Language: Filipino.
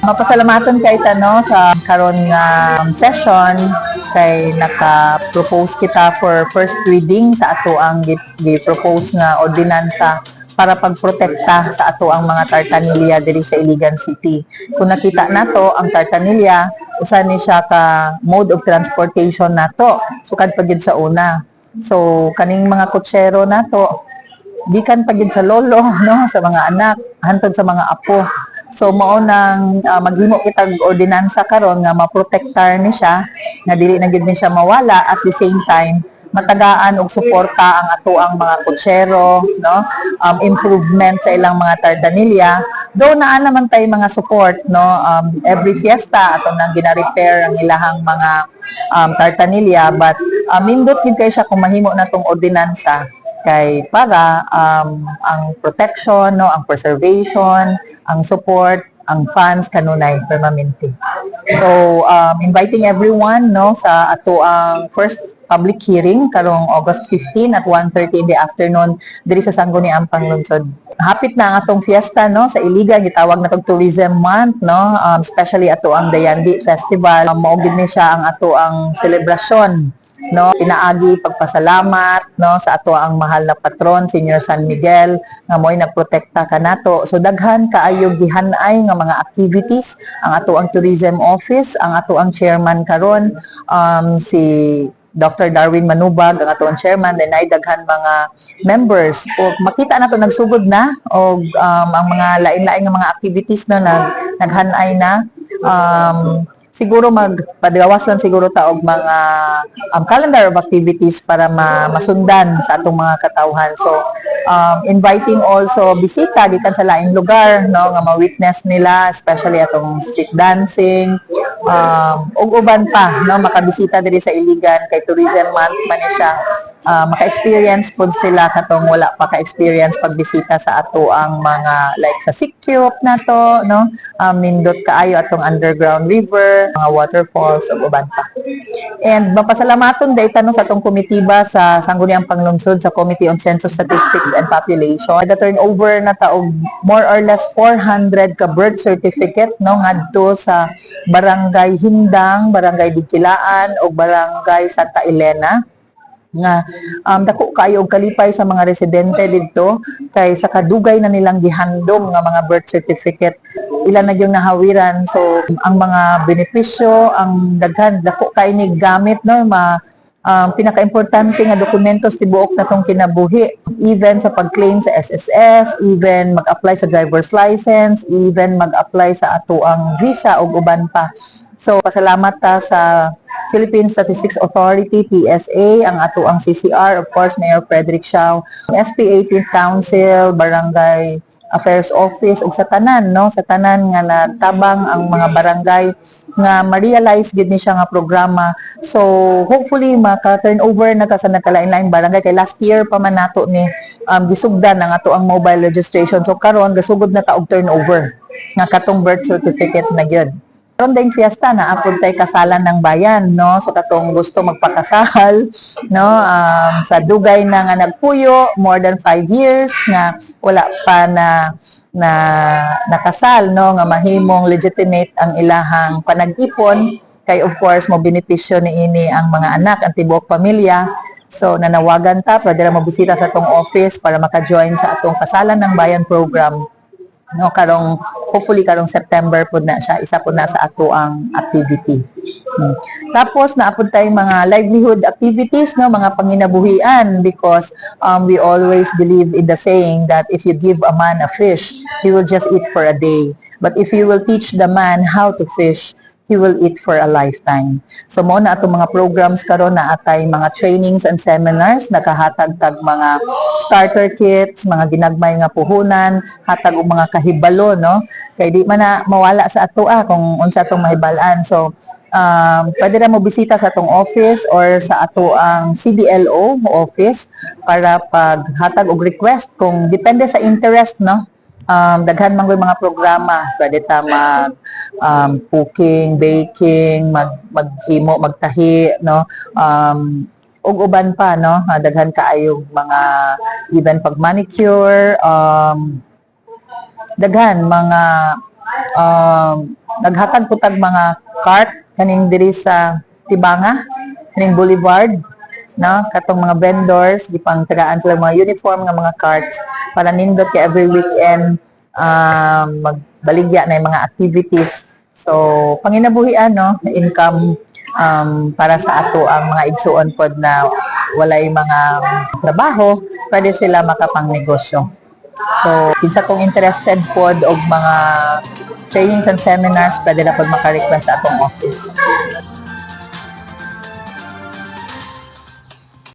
Mapasalamaton kay Tano sa karon nga session kay naka-propose kita for first reading sa ato ang gi-propose nga ordinansa para pagprotekta sa ato ang mga tartanilya diri sa Iligan City. Kung nakita nato ang tartanilya, usa ni siya ka mode of transportation nato sukad pa gyud sa una. So kaning mga kutsero nato gikan pa gyud sa lolo no, sa mga anak hantod sa mga apo. So mao nang maghimo kitag ordinansa karon nga maprotektar ni siya nga dili na gyud ni siya mawala, at the same time matagaan og suporta ang ato ang mga kutsero no, improvement sa ilang mga tardanilya. Do naa naman tay mga support no, every fiesta ato nang gina-repair ang ilahang mga tartanilya, but nindot gid kay siya kung mahimo natong ordinansa kay para ang protection no, ang preservation, ang support, ang funds kanunay permanente. So inviting everyone no sa ato ang first public hearing karong August 15 at 1:30 in the afternoon diri sa Sangguniang Panglungsod. Hapit na ang atong fiesta no sa Iligan, gitawag na tong Tourism Month no, especially ato ang Dayandi Festival. Mao gid ni siya ang ato ang selebrasyon no, pinaagi pagpasalamat no sa ato ang mahal na patron Senior San Miguel nga mo'y nagprotekta kanato. So daghan kaayo gihan-ay nga mga activities ang ato ang Tourism Office, ang ato ang chairman karon si Dr. Darwin Manubag ang ato ang chairman, then ay daghan mga members o makita nato nagsugod na og ang mga lain-lain nga mga activities no naghan-ay na. Siguro magpadawas lang siguro ta og mga calendar of activities para masundan sa atong mga katawhan. So inviting also bisita gikan sa laing lugar no nga ma-witness nila, especially atong street dancing, ug uban pa no makabisita diri sa Iligan kay Tourism Month man ni siya. Maka-experience pud sila katong wala pa ka-experience pagbisita sa ato ang mga like sa Sikyop nato no, nindot kaayo atong underground river, mga waterfalls ug uban pa. And mapasalamaton dayta no sa atong komitiba sa Sangguniang Panglungsod sa Committee on Census Statistics and Population. Nag-turnover na ta og more or less 400 ka birth certificate no ngadto sa Barangay Hindang, Barangay Dikilaan ug Barangay Santa Elena nga dako kayo og kalipay sa mga residente didto kay sa kadugay na nilang gihandom nga mga birth certificate ilan na yung nahawiran. So ang mga benepisyo ang daghan dako kay ni gamit no pinaka-importante nga dokumentos tibuok natong kinabuhi, even sa pag-claim sa SSS, even mag-apply sa driver's license, even mag-apply sa ato ang visa ug uban pa. So pasalamat ta sa Philippine Statistics Authority, PSA, ang ato ang CCR, of course, Mayor Frederick Siao, SP 18th Council, Barangay Affairs Office, ug sa tanan, no? Sa tanan nga natabang ang mga barangay nga ma-realize gid ni siya nga programa. So, hopefully, maka-turnover na ta sa nagkalain-laing barangay. Kay last year pa man nato ni gisugdan ang ato ang mobile registration. So, karon gasugod na ta og turnover nga katong birth certificate na gyud. Karon ding fiesta na apod tay kasalan ng bayan no, so katong gusto magpakasal no, sa dugay na nga nagpuyo more than 5 years nga wala pa na nakasal no, nga mahimong legitimate ang ilahang panag-ipon kay of course mo benepisyo niini ang mga anak, ang tibuok pamilya. So nanawagan ta pwede ra mabisita sa atong office para maka-join sa atong kasalan ng bayan program no, karong hopefully karong September pud na siya, isa pud na sa ato ang activity. Tapos naapod tay mga livelihood activities no, mga panginabuhian, because we always believe in the saying that if you give a man a fish, he will just eat for a day, but if you will teach the man how to fish, he will eat for a lifetime. So mo na atong mga programs karon na atay mga trainings and seminars, nakahatag tag mga starter kits, mga ginagmay nga puhunan, hatag og mga kahibalo no, kay di man na mawala sa ato kung unsa atong mahibalaan. So pwede na mo bisita sa atong office or sa ato ang CDLO office para paghatag og request kung depende sa interest no. Daghan man mga programa, pwede ta mag cooking, baking, maghimo, magtahi no, ug uban pa no, daghan kaayo mga even pag manicure, daghan mga naghatag ko tag mga cart kaning diri sa Tibanga, kaning Boulevard, no? Katong mga vendors gipang tagaan sila mga uniform nga mga carts para nindot kay every weekend magbaligya na yung mga activities. So, panginabuhian, no? Income para sa ato ang mga igsuon pod na walay mga trabaho, pwede sila makapang negosyo. So, kinsa kung interested pod og mga trainings and seminars, pwede na pod maka-request sa atong office.